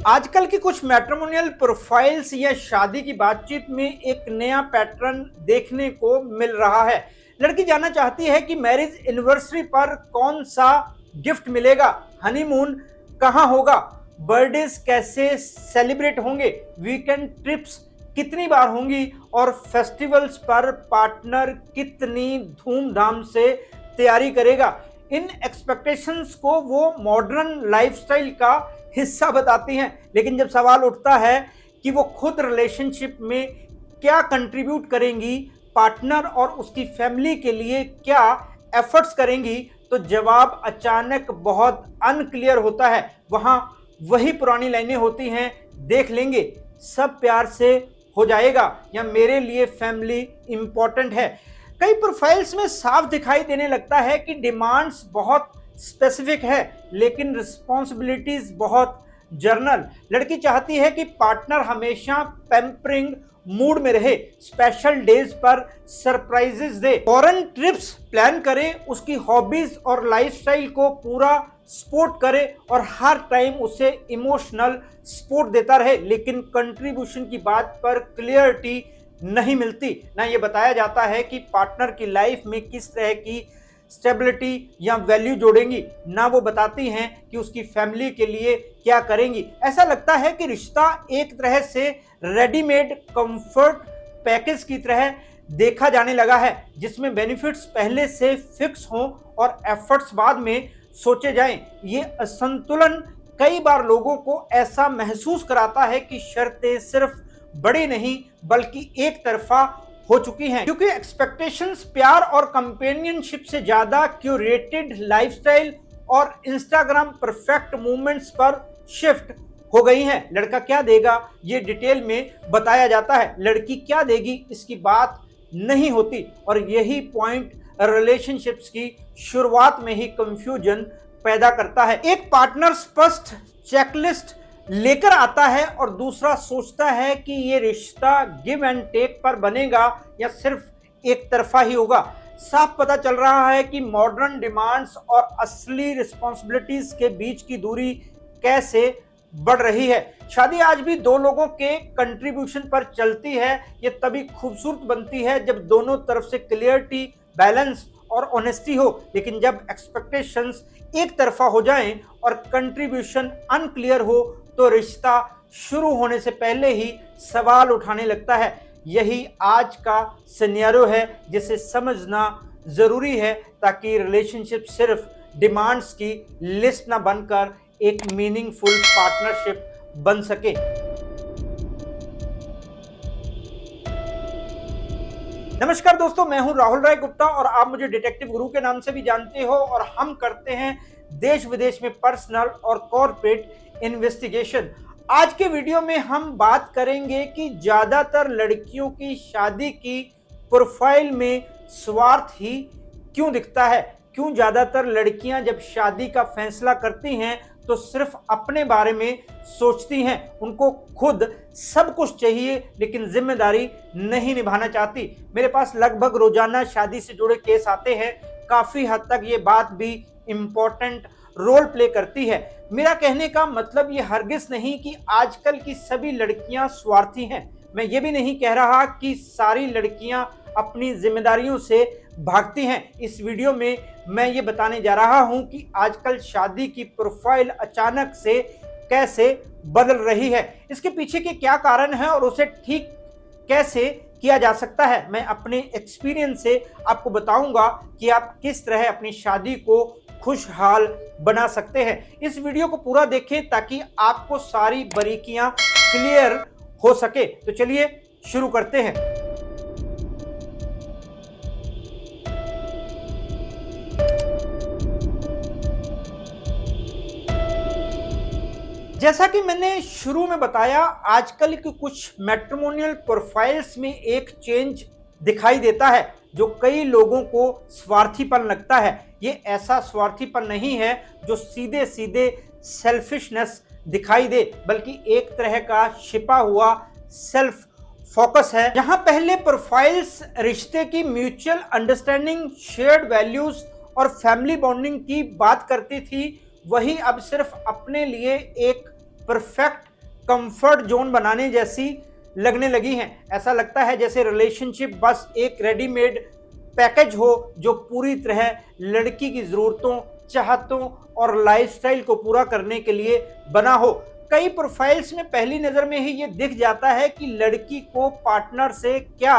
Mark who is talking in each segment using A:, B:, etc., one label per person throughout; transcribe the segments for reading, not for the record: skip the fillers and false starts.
A: आजकल की कुछ मैट्रिमोनियल प्रोफाइल्स या शादी की बातचीत में एक नया पैटर्न देखने को मिल रहा है। लड़की जानना चाहती है कि मैरिज एनिवर्सरी पर कौन सा गिफ्ट मिलेगा, हनीमून कहाँ होगा, बर्थडेज कैसे सेलिब्रेट होंगे, वीकेंड ट्रिप्स कितनी बार होंगी और फेस्टिवल्स पर पार्टनर कितनी धूमधाम से तैयारी करेगा। इन एक्सपेक्टेशंस को वो मॉडर्न लाइफस्टाइल का हिस्सा बताती हैं, लेकिन जब सवाल उठता है कि वो खुद रिलेशनशिप में क्या कंट्रीब्यूट करेंगी, पार्टनर और उसकी फैमिली के लिए क्या एफर्ट्स करेंगी, तो जवाब अचानक बहुत अनक्लियर होता है। वहां वही पुरानी लाइनें होती हैं, देख लेंगे, सब प्यार से हो जाएगा, या मेरे लिए फैमिली इंपॉर्टेंट है। कई प्रोफाइल्स में साफ दिखाई देने लगता है कि डिमांड्स बहुत स्पेसिफिक है लेकिन रिस्पॉन्सिबिलिटीज बहुत जर्नल। लड़की चाहती है कि पार्टनर हमेशा पैम्परिंग मूड में रहे, स्पेशल डेज पर सरप्राइजेस दे, फॉरेन ट्रिप्स प्लान करे, उसकी हॉबीज और लाइफस्टाइल को पूरा सपोर्ट करे और हर टाइम उसे इमोशनल सपोर्ट देता रहे। लेकिन कंट्रीब्यूशन की बात पर क्लियरिटी नहीं मिलती। ना ये बताया जाता है कि पार्टनर की लाइफ में किस तरह की स्टेबिलिटी या वैल्यू जोड़ेंगी, ना वो बताती हैं कि उसकी फैमिली के लिए क्या करेंगी। ऐसा लगता है कि रिश्ता एक तरह से रेडीमेड कंफर्ट पैकेज की तरह देखा जाने लगा है, जिसमें बेनिफिट्स पहले से फिक्स हों और एफर्ट्स बाद में सोचे जाएं। ये असंतुलन कई बार लोगों को ऐसा महसूस कराता है कि शर्तें सिर्फ बड़ी नहीं बल्कि एक तरफा हो चुकी हैं, क्योंकि एक्सपेक्टेशंस प्यार और कंपेनियनशिप से ज्यादा क्यूरेटेड लाइफस्टाइल और इंस्टाग्राम परफेक्ट मूवमेंट्स पर शिफ्ट हो गई हैं। लड़का क्या देगा ये डिटेल में बताया जाता है, लड़की क्या देगी इसकी बात नहीं होती, और यही पॉइंट रिलेशनशिप्स की शुरुआत में ही कंफ्यूजन पैदा करता है। एक पार्टनर स्पष्ट चेकलिस्ट लेकर आता है और दूसरा सोचता है कि ये रिश्ता गिव एंड टेक पर बनेगा या सिर्फ एक तरफा ही होगा। साफ पता चल रहा है कि मॉडर्न डिमांड्स और असली रिस्पॉन्सिबिलिटीज के बीच की दूरी कैसे बढ़ रही है। शादी आज भी दो लोगों के कंट्रीब्यूशन पर चलती है। ये तभी खूबसूरत बनती है जब दोनों तरफ से क्लियरिटी, बैलेंस और ऑनेस्टी हो। लेकिन जब एक्सपेक्टेशंस एक तरफा हो जाएं और कंट्रीब्यूशन अनक्लियर हो तो रिश्ता शुरू होने से पहले ही सवाल उठाने लगता है। यही आज का सिनेरियो है जिसे समझना जरूरी है, ताकि रिलेशनशिप सिर्फ डिमांड्स की लिस्ट ना बनकर एक मीनिंगफुल पार्टनरशिप बन सके। नमस्कार दोस्तों, मैं हूं राहुल राय गुप्ता और आप मुझे डिटेक्टिव गुरु के नाम से भी जानते हो, और हम करते हैं देश विदेश में पर्सनल और कॉर्पोरेट इन्वेस्टिगेशन। आज के वीडियो में हम बात करेंगे कि ज्यादातर लड़कियों की शादी की प्रोफाइल में स्वार्थ ही क्यों दिखता है। क्यों ज्यादातर लड़कियां जब शादी का फैसला करती हैं तो सिर्फ अपने बारे में सोचती हैं, उनको खुद सब कुछ चाहिए लेकिन जिम्मेदारी नहीं निभाना चाहती। मेरे पास लगभग रोजाना शादी से जुड़े केस आते हैं। काफी हद तक ये बात भी इम्पोर्टेंट रोल प्ले करती है। मेरा कहने का मतलब ये हरगिज नहीं कि आजकल की सभी लड़कियां स्वार्थी हैं। मैं ये भी नहीं कह रहा कि सारी लड़कियां अपनी जिम्मेदारियों से भागती हैं। इस वीडियो में मैं ये बताने जा रहा हूं कि आजकल शादी की प्रोफाइल अचानक से कैसे बदल रही है, इसके पीछे के क्या कारण है और उसे ठीक कैसे किया जा सकता है। मैं अपने एक्सपीरियंस से आपको बताऊंगा कि आप किस तरह अपनी शादी को खुशहाल बना सकते हैं। इस वीडियो को पूरा देखें ताकि आपको सारी बारीकियां क्लियर हो सके। तो चलिए शुरू करते हैं। जैसा कि मैंने शुरू में बताया, आजकल की कुछ मैट्रिमोनियल प्रोफाइल्स में एक चेंज दिखाई देता है जो कई लोगों को स्वार्थीपन लगता है। ये ऐसा स्वार्थीपन नहीं है जो सीधे सीधे सेल्फिशनेस दिखाई दे, बल्कि एक तरह का छिपा हुआ सेल्फ फोकस है। जहां पहले प्रोफाइल्स रिश्ते की म्यूचुअल अंडरस्टैंडिंग, शेयर्ड वैल्यूज और फैमिली बॉन्डिंग की बात करती थी, वही अब सिर्फ अपने लिए एक परफेक्ट कंफर्ट जोन बनाने जैसी लगने लगी हैं। ऐसा लगता है जैसे रिलेशनशिप बस एक रेडीमेड पैकेज हो जो पूरी तरह लड़की की जरूरतों, चाहतों और लाइफस्टाइल को पूरा करने के लिए बना हो। कई प्रोफाइल्स में पहली नजर में ही ये दिख जाता है कि लड़की को पार्टनर से क्या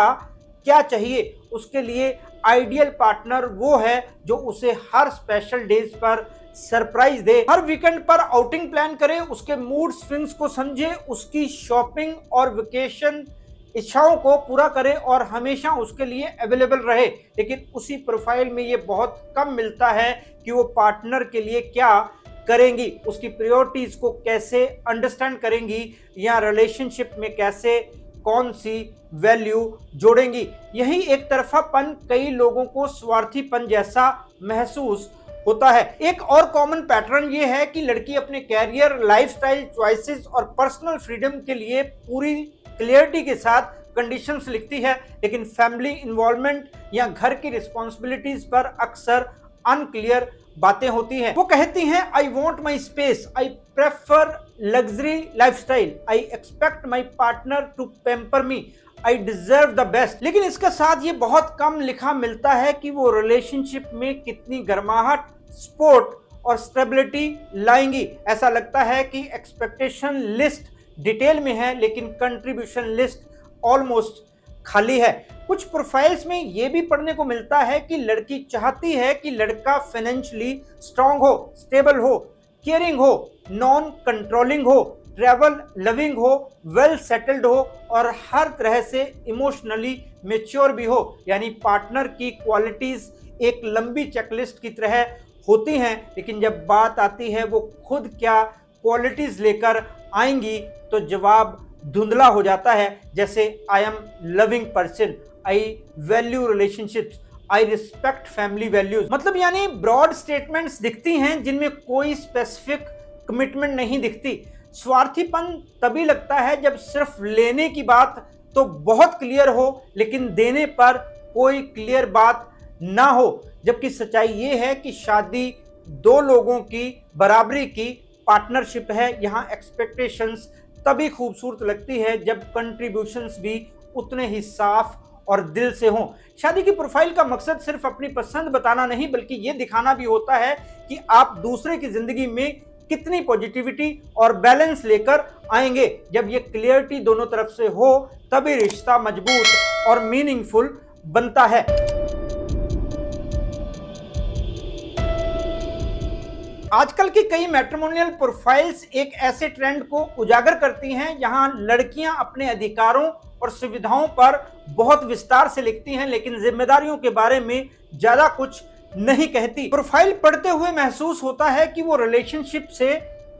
A: क्या चाहिए। उसके लिए आइडियल पार्टनर वो है जो उसे हर स्पेशल डेज पर सरप्राइज दे, हर वीकेंड पर आउटिंग प्लान करे, उसके मूड स्विंग्स को समझे, उसकी शॉपिंग और वेकेशन इच्छाओं को पूरा करे और हमेशा उसके लिए अवेलेबल रहे। लेकिन उसी प्रोफाइल में ये बहुत कम मिलता है कि वो पार्टनर के लिए क्या करेंगी, उसकी प्रायोरिटीज को कैसे अंडरस्टैंड करेंगी या रिलेशनशिप में कैसे कौन सी वैल्यू जोड़ेंगी। यही एक तरफापन कई लोगों को स्वार्थीपन जैसा महसूस होता है। एक और कॉमन पैटर्न ये है कि लड़की अपने कैरियर, लाइफस्टाइल चॉइसेस और पर्सनल फ्रीडम के लिए पूरी क्लियरिटी के साथ कंडीशंस लिखती है, लेकिन फैमिली इन्वॉल्वमेंट या घर की रिस्पॉन्सिबिलिटीज पर अक्सर अनक्लियर बातें होती हैं। वो कहती हैं, I want my space, I prefer luxury lifestyle, I expect my partner to pamper me, I deserve the best. लेकिन इसके साथ ये बहुत कम लिखा मिलता है कि वो रिलेशनशिप में कितनी गर्माहट, सपोर्ट और स्टेबिलिटी लाएंगी। ऐसा लगता है कि एक्सपेक्टेशन लिस्ट डिटेल में है लेकिन कंट्रीब्यूशन लिस्ट ऑलमोस्ट खाली है। कुछ प्रोफाइल्स में यह भी पढ़ने को मिलता है कि लड़की चाहती है कि लड़का फाइनेंशियली स्ट्रांग हो, स्टेबल हो, केयरिंग हो, नॉन कंट्रोलिंग हो, ट्रैवल लविंग हो, वेल सेटल्ड हो और हर तरह से इमोशनली मेच्योर भी हो। यानी पार्टनर की क्वालिटीज एक लंबी चेकलिस्ट की तरह होती हैं, लेकिन जब बात आती है वो खुद क्या क्वालिटीज लेकर आएंगी तो जवाब धुंधला हो जाता है। जैसे I am loving person, I value relationships, I respect family values. मतलब यानी ब्रॉड स्टेटमेंट्स दिखती हैं जिनमें कोई स्पेसिफिक कमिटमेंट नहीं दिखती। स्वार्थीपन तभी लगता है जब सिर्फ लेने की बात तो बहुत क्लियर हो लेकिन देने पर कोई क्लियर बात ना हो। जबकि सच्चाई ये है कि शादी दो लोगों की बराबरी की पार्टनरशिप है। यहाँ एक्सपेक्टेशंस तभी खूबसूरत लगती है जब कंट्रीब्यूशंस भी उतने ही साफ और दिल से हों। शादी की प्रोफाइल का मकसद सिर्फ अपनी पसंद बताना नहीं बल्कि ये दिखाना भी होता है कि आप दूसरे की जिंदगी में कितनी पॉजिटिविटी और बैलेंस लेकर आएंगे। जब ये क्लियरिटी दोनों तरफ से हो तभी रिश्ता मजबूत और मीनिंगफुल बनता है। आजकल की कई मैट्रिमोनियल प्रोफाइल्स एक ऐसे ट्रेंड को उजागर करती हैं जहां लड़कियां अपने अधिकारों और सुविधाओं पर बहुत विस्तार से लिखती हैं लेकिन जिम्मेदारियों के बारे में ज्यादा कुछ नहीं कहती। प्रोफाइल पढ़ते हुए महसूस होता है कि वो रिलेशनशिप से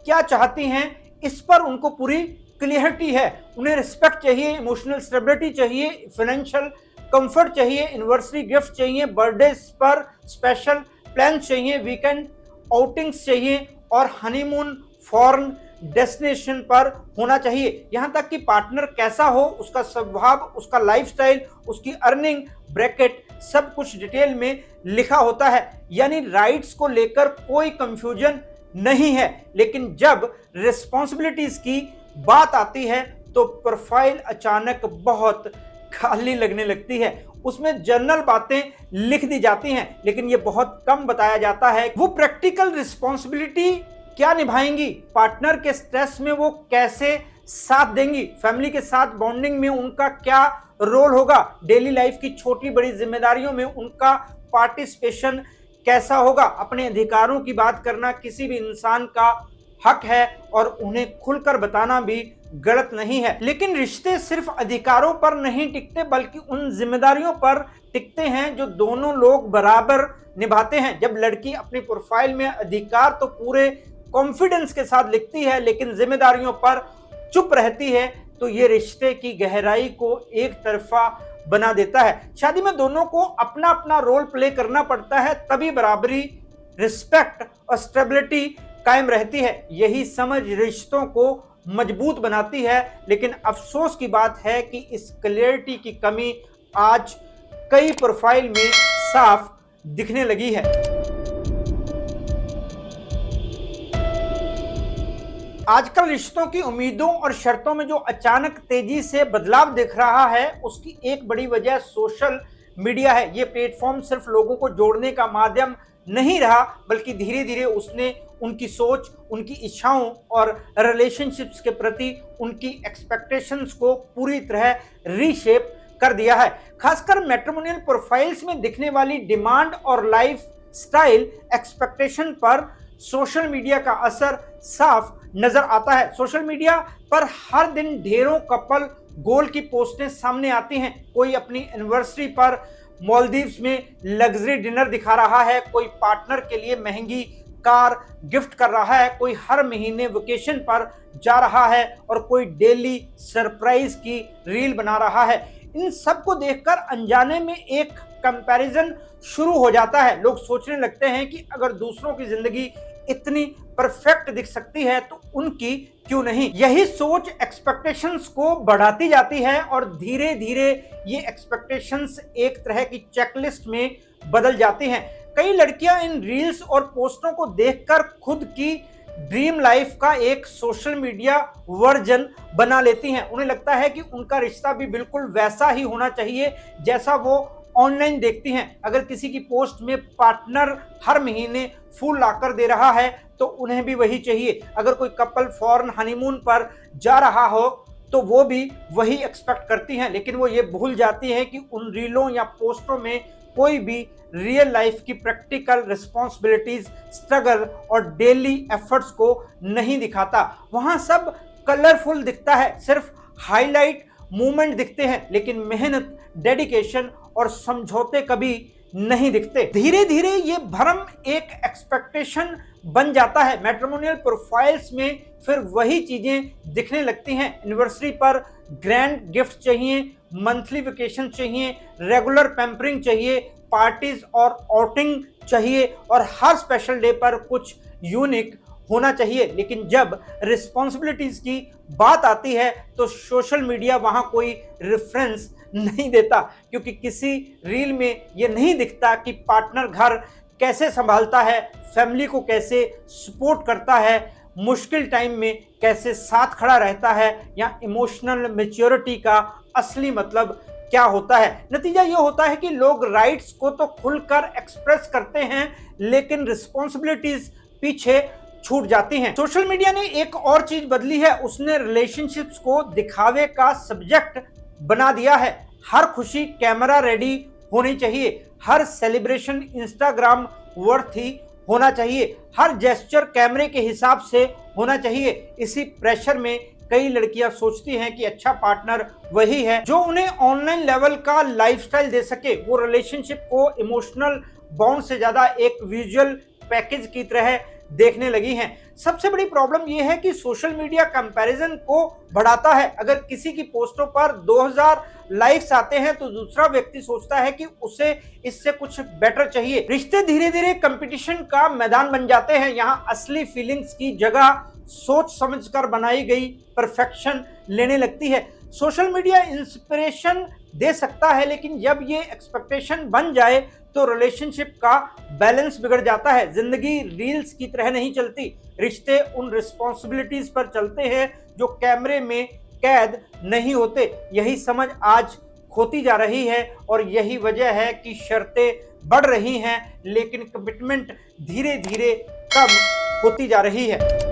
A: क्या चाहती हैं, इस पर उनको पूरी क्लियरिटी है। उन्हें रिस्पेक्ट चाहिए, इमोशनल स्टेबिलिटी चाहिए, फाइनेंशियल कंफर्ट चाहिए, एनिवर्सरी गिफ्ट चाहिए, बर्थडे पर स्पेशल प्लान चाहिए, वीकेंड आउटिंग्स चाहिए और हनीमून फॉरेन डेस्टिनेशन पर होना चाहिए। यहां तक कि पार्टनर कैसा हो, उसका स्वभाव, उसका लाइफस्टाइल, उसकी अर्निंग ब्रैकेट सब कुछ डिटेल में लिखा होता है। यानी राइट्स को लेकर कोई कंफ्यूजन नहीं है। लेकिन जब रिस्पॉन्सिबिलिटीज की बात आती है तो प्रोफाइल अचानक बहुत खाली लगने लगती है। उसमें जनरल बातें लिख दी जाती हैं लेकिन ये बहुत कम बताया जाता है वो प्रैक्टिकल रिस्पॉन्सिबिलिटी क्या निभाएंगी, पार्टनर के स्ट्रेस में वो कैसे साथ देंगी, फैमिली के साथ बॉन्डिंग में उनका क्या रोल होगा, डेली लाइफ की छोटी बड़ी जिम्मेदारियों में उनका पार्टिसिपेशन कैसा होगा। अपने अधिकारों की बात करना किसी भी इंसान का हक है और उन्हें खुलकर बताना भी गलत नहीं है। लेकिन रिश्ते सिर्फ अधिकारों पर नहीं टिकते बल्कि उन जिम्मेदारियों पर टिकते हैं जो दोनों लोग बराबर निभाते हैं। जब लड़की अपनी प्रोफाइल में अधिकार तो पूरे कॉन्फिडेंस के साथ लिखती है लेकिन जिम्मेदारियों पर चुप रहती है तो ये रिश्ते की गहराई को एक तरफा बना देता है। शादी में दोनों को अपना अपना रोल प्ले करना पड़ता है तभी बराबरी, रिस्पेक्ट और स्टेबिलिटी कायम रहती है। यही समझ रिश्तों को मजबूत बनाती है। लेकिन अफसोस की बात है कि इस क्लियरिटी की कमी आज कई प्रोफाइल में साफ दिखने लगी है। आजकल रिश्तों की उम्मीदों और शर्तों में जो अचानक तेजी से बदलाव दिख रहा है, उसकी एक बड़ी वजह सोशल मीडिया है। ये प्लेटफॉर्म सिर्फ लोगों को जोड़ने का माध्यम नहीं रहा, बल्कि धीरे धीरे उसने उनकी सोच, उनकी इच्छाओं और रिलेशनशिप्स के प्रति उनकी एक्सपेक्टेशंस को पूरी तरह रीशेप कर दिया है। खासकर मैट्रिमोनियल प्रोफाइल्स में दिखने वाली डिमांड और लाइफ स्टाइल एक्सपेक्टेशन पर सोशल मीडिया का असर साफ नजर आता है। सोशल मीडिया पर हर दिन ढेरों कपल गोल की पोस्टें सामने आती हैं। कोई अपनी एनिवर्सरी पर मालदीव्स में लग्जरी डिनर दिखा रहा है, कोई पार्टनर के लिए महंगी कार गिफ्ट कर रहा है, कोई हर महीने वेकेशन पर जा रहा है और कोई डेली सरप्राइज की रील बना रहा है। इन सबको देखकर अनजाने में एक कंपैरिजन शुरू हो जाता है। लोग सोचने लगते हैं कि अगर दूसरों की जिंदगी इतनी परफेक्ट दिख सकती है तो उनकी क्यों नहीं। यही सोच एक्सपेक्टेशंस को बढ़ाती जाती है और धीरे धीरे ये एक्सपेक्टेशंस एक तरह की चेकलिस्ट में बदल जाती हैं। कई लड़कियां इन रील्स और पोस्टों को देखकर खुद की ड्रीम लाइफ का एक सोशल मीडिया वर्जन बना लेती हैं। उन्हें लगता है कि उनका रिश्ता भी बिल्कुल वैसा ही होना चाहिए जैसा वो ऑनलाइन देखती हैं। अगर किसी की पोस्ट में पार्टनर हर महीने फूल लाकर दे रहा है तो उन्हें भी वही चाहिए। अगर कोई कपल फॉरेन हनीमून पर जा रहा हो तो वो भी वही एक्सपेक्ट करती हैं, लेकिन वो ये भूल जाती हैं कि उन रीलों या पोस्टों में कोई भी रियल लाइफ की प्रैक्टिकल रिस्पॉन्सिबिलिटीज, स्ट्रगल और डेली एफर्ट्स को नहीं दिखाता। वहां सब कलरफुल दिखता है, सिर्फ हाईलाइट मूवमेंट दिखते हैं, लेकिन मेहनत, डेडिकेशन और समझौते कभी नहीं दिखते। धीरे धीरे ये भ्रम एक एक्सपेक्टेशन बन जाता है। मैट्रिमोनियल प्रोफाइल्स में फिर वही चीजें दिखने लगती हैं। एनिवर्सरी पर ग्रैंड गिफ्ट चाहिए, मंथली वेकेशन चाहिए, रेगुलर पैम्परिंग चाहिए, पार्टीज और आउटिंग चाहिए और हर स्पेशल डे पर कुछ यूनिक होना चाहिए। लेकिन जब रिस्पॉन्सिबिलिटीज की बात आती है तो सोशल मीडिया वहां कोई रेफरेंस नहीं देता, क्योंकि किसी रील में यह नहीं दिखता कि पार्टनर घर कैसे संभालता है, फैमिली को कैसे सपोर्ट करता है, मुश्किल टाइम में कैसे साथ खड़ा रहता है, या इमोशनल मैच्योरिटी का असली मतलब क्या होता है। नतीजा यह होता है कि लोग राइट्स को तो खुलकर एक्सप्रेस करते हैं, लेकिन रिस्पॉन्सिबिलिटीज पीछे छूट जाती हैं। सोशल मीडिया ने एक और चीज बदली है, उसने रिलेशनशिप्स को दिखावे का सब्जेक्ट बना दिया है। हर खुशी कैमरा रेडी होनी चाहिए, हर सेलिब्रेशन इंस्टाग्राम वर्थी होना चाहिए, हर जेस्चर कैमरे के हिसाब से होना चाहिए। इसी प्रेशर में कई लड़कियां सोचती हैं कि अच्छा पार्टनर वही है जो उन्हें ऑनलाइन लेवल का लाइफस्टाइल दे सके। वो रिलेशनशिप को इमोशनल बॉन्ड से ज्यादा एक विजुअल पैकेज की तरह देखने लगी हैं। सबसे बड़ी प्रॉब्लम यह है कि सोशल मीडिया कंपैरिजन को बढ़ाता है। अगर किसी की पोस्टों पर 2000 लाइक्स आते हैं तो दूसरा व्यक्ति सोचता है कि उसे इससे कुछ बेटर चाहिए। रिश्ते धीरे धीरे कंपटीशन का मैदान बन जाते हैं। यहाँ असली फीलिंग्स की जगह सोच समझकर बनाई गई परफेक्शन लेने लगती है। सोशल मीडिया इंस्पिरेशन दे सकता है, लेकिन जब ये एक्सपेक्टेशन बन जाए तो रिलेशनशिप का बैलेंस बिगड़ जाता है। जिंदगी रील्स की तरह नहीं चलती, रिश्ते उन रिस्पॉन्सिबिलिटीज पर चलते हैं जो कैमरे में कैद नहीं होते। यही समझ आज खोती जा रही है और यही वजह है कि शर्तें बढ़ रही हैं, लेकिन कमिटमेंट धीरे धीरे कम होती जा रही है।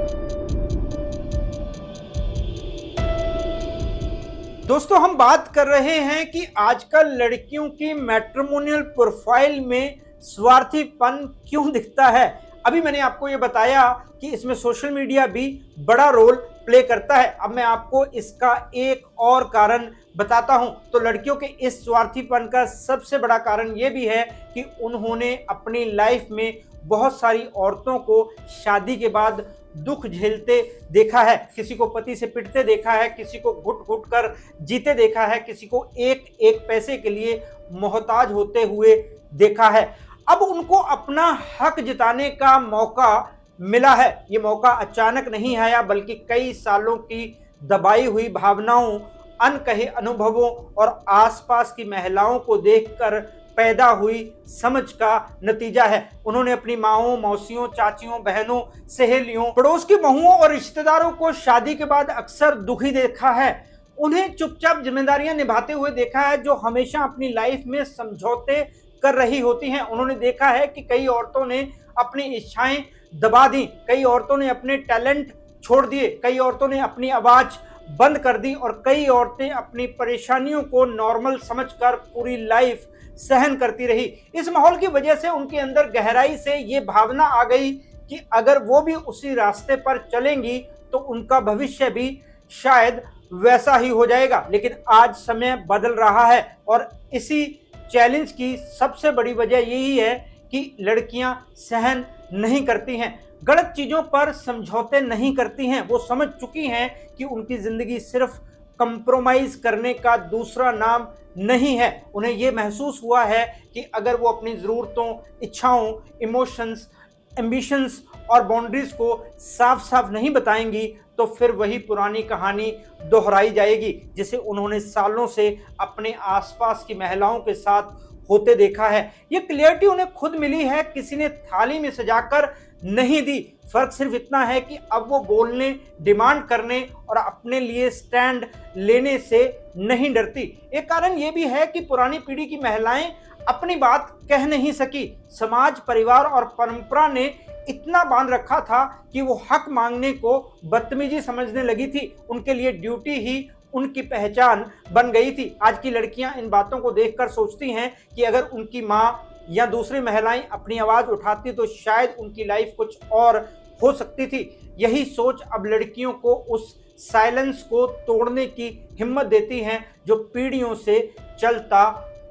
A: दोस्तों, हम बात कर रहे हैं कि आजकल लड़कियों की मैट्रिमोनियल प्रोफाइल में स्वार्थीपन क्यों दिखता है। अभी मैंने आपको ये बताया कि इसमें सोशल मीडिया भी बड़ा रोल प्ले करता है। अब मैं आपको इसका एक और कारण बताता हूं। तो लड़कियों के इस स्वार्थीपन का सबसे बड़ा कारण ये भी है कि उन्होंने अपनी लाइफ में बहुत सारी औरतों को शादी के बाद दुख झेलते देखा है। किसी को पति से पिटते देखा है, किसी को घुट घुट कर जीते देखा है, किसी को एक एक पैसे के लिए मोहताज होते हुए देखा है। अब उनको अपना हक जताने का मौका मिला है। ये मौका अचानक नहीं आया, बल्कि कई सालों की दबाई हुई भावनाओं, अनकहे अनुभवों और आसपास की महिलाओं को देखकर पैदा हुई समझ का नतीजा है। उन्होंने अपनी माओं, मौसियों, चाचियों, बहनों, सहेलियों, पड़ोस की बहुओं और रिश्तेदारों को शादी के बाद अक्सर दुखी देखा है। उन्हें चुपचाप जिम्मेदारियां निभाते हुए देखा है, जो हमेशा अपनी लाइफ में समझौते कर रही होती हैं। उन्होंने देखा है कि कई औरतों ने अपनी इच्छाएं दबा दी, कई औरतों ने अपने टैलेंट छोड़ दिए, कई औरतों ने अपनी आवाज बंद कर दी और कई औरतें अपनी परेशानियों को नॉर्मल समझकर पूरी लाइफ सहन करती रही। इस माहौल की वजह से उनके अंदर गहराई से ये भावना आ गई कि अगर वो भी उसी रास्ते पर चलेंगी तो उनका भविष्य भी शायद वैसा ही हो जाएगा। लेकिन आज समय बदल रहा है और इसी चैलेंज की सबसे बड़ी वजह यही है कि लड़कियां सहन नहीं करती हैं, गलत चीजों पर समझौते नहीं करती हैं। वो समझ चुकी हैं कि उनकी जिंदगी सिर्फ कंप्रोमाइज करने का दूसरा नाम नहीं है। उन्हें यह महसूस हुआ है कि अगर वो अपनी ज़रूरतों, इच्छाओं, इमोशंस, एम्बिशंस और बाउंड्रीज को साफ साफ नहीं बताएंगी तो फिर वही पुरानी कहानी दोहराई जाएगी, जिसे उन्होंने सालों से अपने आसपास की महिलाओं के साथ होते देखा है। ये क्लियरिटी उन्हें खुद मिली है, किसी ने थाली में सजाकर नहीं दी। फर्क सिर्फ इतना है कि अब वो बोलने, डिमांड करने और अपने लिए स्टैंड लेने से नहीं डरती। एक कारण ये भी है कि पुरानी पीढ़ी की महिलाएं अपनी बात कह नहीं सकी। समाज, परिवार और परंपरा ने इतना बांध रखा था कि वो हक मांगने को बदतमीजी समझने लगी थी। उनके लिए ड्यूटी ही उनकी पहचान बन गई थी। आज की लड़कियां इन बातों को देखकर सोचती हैं कि अगर उनकी माँ या दूसरी महिलाएं अपनी आवाज उठाती तो शायद उनकी लाइफ कुछ और हो सकती थी। यही सोच अब लड़कियों को उस साइलेंस को तोड़ने की हिम्मत देती है जो पीढ़ियों से चलता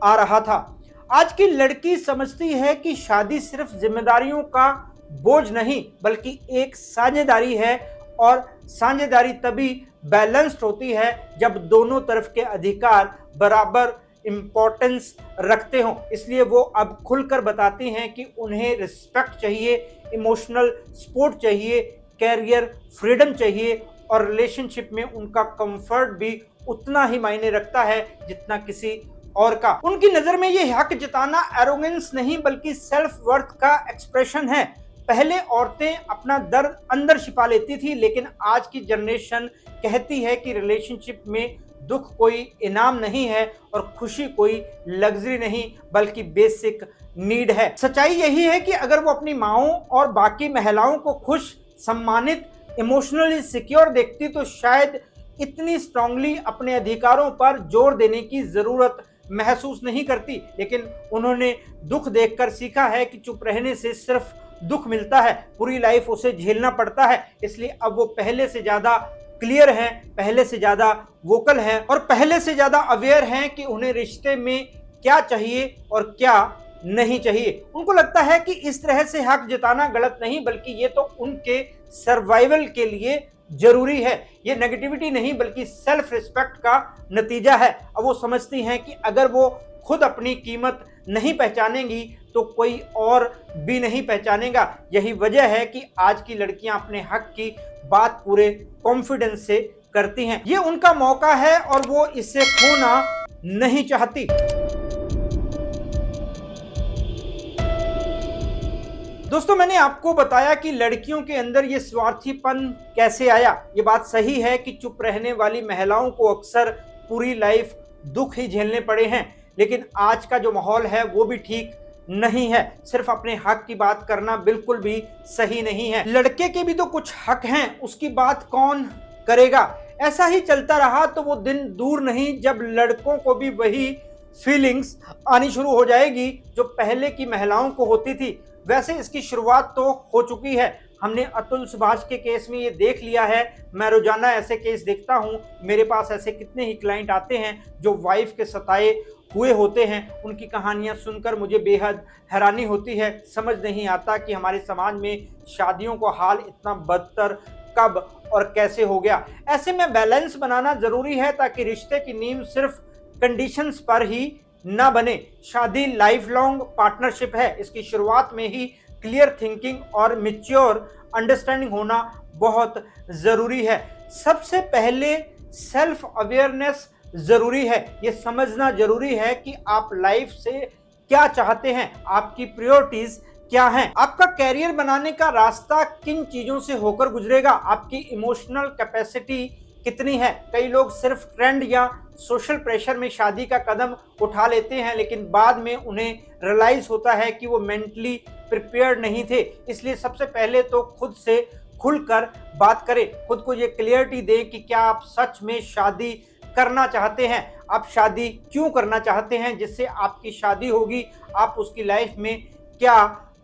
A: आ रहा था। आज की लड़की समझती है कि शादी सिर्फ जिम्मेदारियों का बोझ नहीं बल्कि एक साझेदारी है, और साझेदारी तभी बैलेंस्ड होती है जब दोनों तरफ के अधिकार बराबर इम्पोर्टेंस रखते हों। इसलिए वो अब खुलकर बताती हैं कि उन्हें रिस्पेक्ट चाहिए, इमोशनल सपोर्ट चाहिए, कैरियर फ्रीडम चाहिए और रिलेशनशिप में उनका कंफर्ट भी उतना ही मायने रखता है जितना किसी और का। उनकी नजर में ये हक जताना एरोगेंस नहीं बल्कि सेल्फ वर्थ का एक्सप्रेशन है। पहले औरतें अपना दर्द अंदर छिपा लेती थी, लेकिन आज की जनरेशन कहती है कि रिलेशनशिप में दुख कोई इनाम नहीं है और खुशी कोई लग्जरी नहीं बल्कि बेसिक नीड है। सच्चाई यही है कि अगर वो अपनी माँओं और बाकी महिलाओं को खुश, सम्मानित, इमोशनली सिक्योर देखती तो शायद इतनी स्ट्रांगली अपने अधिकारों पर जोर देने की जरूरत महसूस नहीं करती। लेकिन उन्होंने दुख देखकर सीखा है कि चुप रहने से सिर्फ दुख मिलता है, पूरी लाइफ उसे झेलना पड़ता है। इसलिए अब वो पहले से ज्यादा क्लियर हैं, पहले से ज्यादा वोकल हैं और पहले से ज्यादा अवेयर हैं कि उन्हें रिश्ते में क्या चाहिए और क्या नहीं चाहिए। उनको लगता है कि इस तरह से हक जताना गलत नहीं बल्कि ये तो उनके सर्वाइवल के लिए जरूरी है। ये नेगेटिविटी नहीं बल्कि सेल्फ रिस्पेक्ट का नतीजा है। अब वो समझती हैं कि अगर वो खुद अपनी कीमत नहीं पहचानेंगी तो कोई और भी नहीं पहचानेगा। यही वजह है कि आज की लड़कियां अपने हक की बात पूरे कॉन्फिडेंस से करती हैं। ये उनका मौका है और वो इसे खोना नहीं चाहती। दोस्तों, मैंने आपको बताया कि लड़कियों के अंदर ये स्वार्थीपन कैसे आया। ये बात सही है कि चुप रहने वाली महिलाओं को अक्सर पूरी लाइफ दुख ही झेलने पड़े हैं, लेकिन आज का जो माहौल है वो भी ठीक नहीं है। सिर्फ अपने हक की बात करना बिल्कुल भी सही नहीं है। लड़के के भी तो कुछ हक हैं, उसकी बात कौन करेगा? ऐसा ही चलता रहा तो वो दिन दूर नहीं जब लड़कों को भी वही फीलिंग्स आनी शुरू हो जाएगी जो पहले की महिलाओं को होती थी। वैसे इसकी शुरुआत तो हो चुकी है। हमने अतुल सुभाष के केस में ये देख लिया है। मैं रोजाना ऐसे केस देखता हूँ। मेरे पास ऐसे कितने ही क्लाइंट आते हैं जो वाइफ के सताए हुए होते हैं। उनकी कहानियां सुनकर मुझे बेहद हैरानी होती है। समझ नहीं आता कि हमारे समाज में शादियों को हाल इतना बदतर कब और कैसे हो गया। ऐसे में बैलेंस बनाना जरूरी है ताकि रिश्ते की नींव सिर्फ कंडीशंस पर ही ना बने। शादी लाइफ लॉन्ग पार्टनरशिप है। इसकी शुरुआत में ही क्लियर थिंकिंग और मैच्योर अंडरस्टैंडिंग होना बहुत ज़रूरी है। सबसे पहले सेल्फ अवेयरनेस ज़रूरी है। ये समझना ज़रूरी है कि आप लाइफ से क्या चाहते हैं, आपकी प्रायोरिटीज क्या हैं, आपका कैरियर बनाने का रास्ता किन चीजों से होकर गुजरेगा, आपकी इमोशनल कैपेसिटी कितनी है। कई लोग सिर्फ ट्रेंड या सोशल प्रेशर में शादी का कदम उठा लेते हैं, लेकिन बाद में उन्हें रियलाइज होता है कि वो मेंटली प्रिपेयर्ड नहीं थे। इसलिए सबसे पहले तो खुद से खुलकर बात करें, खुद को ये क्लियरिटी दें कि क्या आप सच में शादी करना चाहते हैं, आप शादी क्यों करना चाहते हैं, जिससे आपकी शादी होगी आप उसकी लाइफ में क्या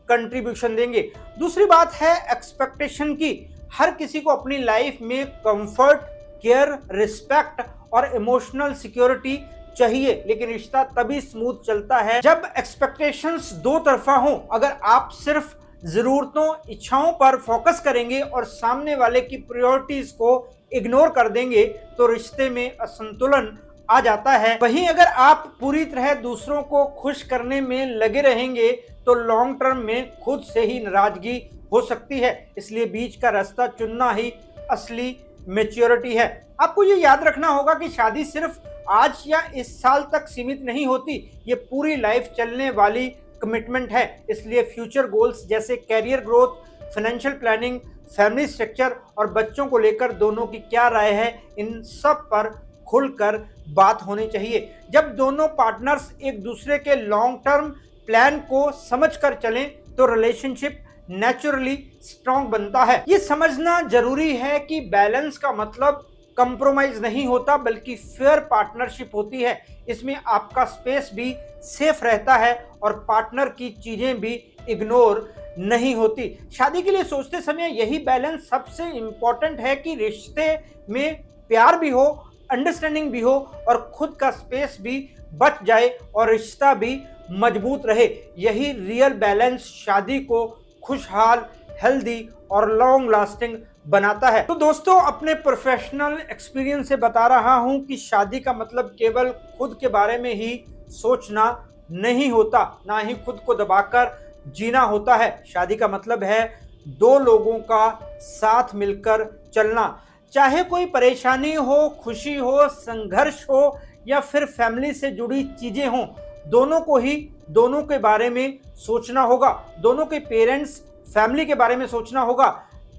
A: कंट्रीब्यूशन देंगे। दूसरी बात है एक्सपेक्टेशन की। हर किसी को अपनी लाइफ में कंफर्ट, केयर, रिस्पेक्ट और इमोशनल सिक्योरिटी चाहिए, लेकिन रिश्ता तभी स्मूथ चलता है जब एक्सपेक्टेशंस दो तरफा हों। अगर आप सिर्फ जरूरतों, इच्छाओं पर फोकस करेंगे और सामने वाले की प्रायोरिटीज को इग्नोर कर देंगे तो रिश्ते में असंतुलन आ जाता है। वहीं अगर आप पूरी तरह दूसरों को खुश करने में लगे रहेंगे तो लॉन्ग टर्म में खुद से ही नाराजगी हो सकती है। इसलिए बीच का रास्ता चुनना ही असली मैच्योरिटी है। आपको ये याद रखना होगा कि शादी सिर्फ आज या इस साल तक सीमित नहीं होती, ये पूरी लाइफ चलने वाली कमिटमेंट है। इसलिए फ्यूचर गोल्स जैसे career growth, financial planning, family structure और बच्चों को लेकर दोनों की क्या राय है, इन सब पर खुलकर बात होनी चाहिए। जब दोनों पार्टनर्स एक दूसरे के लॉन्ग टर्म प्लान को समझकर चलें तो रिलेशनशिप नेचुरली स्ट्रॉन्ग बनता है। ये समझना जरूरी है कि बैलेंस का मतलब कंप्रोमाइज नहीं होता, बल्कि फेयर पार्टनरशिप होती है। इसमें आपका स्पेस भी सेफ रहता है और पार्टनर की चीजें भी इग्नोर नहीं होती। शादी के लिए सोचते समय यही बैलेंस सबसे इंपॉर्टेंट है कि रिश्ते में प्यार भी हो, अंडरस्टैंडिंग भी हो और खुद का स्पेस भी बच जाए और रिश्ता भी मजबूत रहे। यही रियल बैलेंस शादी को खुशहाल, हेल्दी और लॉन्ग लास्टिंग बनाता है। तो दोस्तों, अपने प्रोफेशनल एक्सपीरियंस से बता रहा हूं कि शादी का मतलब केवल खुद के बारे में ही सोचना नहीं होता, ना ही खुद को दबाकर जीना होता है। शादी का मतलब है दो लोगों का साथ मिलकर चलना। चाहे कोई परेशानी हो, खुशी हो, संघर्ष हो या फिर फैमिली से जुड़ी चीजें हों, दोनों को ही दोनों के बारे में सोचना होगा। दोनों के पेरेंट्स, फैमिली के बारे में सोचना होगा,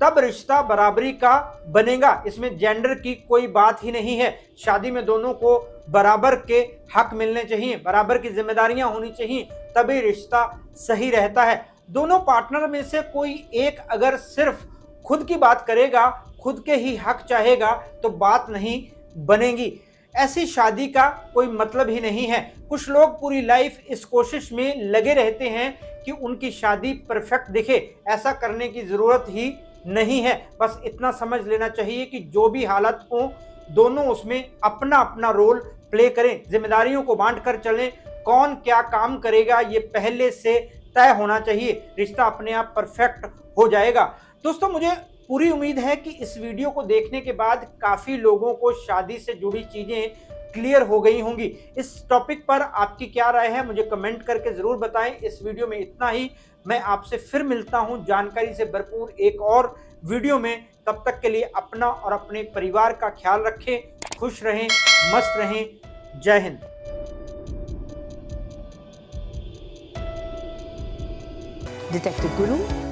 A: तब रिश्ता बराबरी का बनेगा। इसमें जेंडर की कोई बात ही नहीं है। शादी में दोनों को बराबर के हक मिलने चाहिए, बराबर की जिम्मेदारियां होनी चाहिए, तभी रिश्ता सही रहता है। दोनों पार्टनर में से कोई एक अगर सिर्फ खुद की बात करेगा, खुद के ही हक चाहेगा, तो बात नहीं बनेगी। ऐसी शादी का कोई मतलब ही नहीं है। कुछ लोग पूरी लाइफ इस कोशिश में लगे रहते हैं कि उनकी शादी परफेक्ट दिखे। ऐसा करने की जरूरत ही नहीं है। बस इतना समझ लेना चाहिए कि जो भी हालत हो, दोनों उसमें अपना अपना रोल प्ले करें, जिम्मेदारियों को बांट कर चलें। कौन क्या काम करेगा ये पहले से तय होना चाहिए। रिश्ता अपने आप परफेक्ट हो जाएगा। दोस्तों, मुझे पूरी उम्मीद है कि इस वीडियो को देखने के बाद काफ़ी लोगों को शादी से जुड़ी चीज़ें क्लियर हो गई होंगी। इस टॉपिक पर आपकी क्या राय है मुझे कमेंट करके ज़रूर बताएं। इस वीडियो में इतना ही। मैं आपसे फिर मिलता हूं जानकारी से भरपूर एक और वीडियो में। तब तक के लिए अपना और अपने परिवार का ख्याल रखें। खुश रहें, मस्त रहें। जय हिंद।
B: Détective Gollum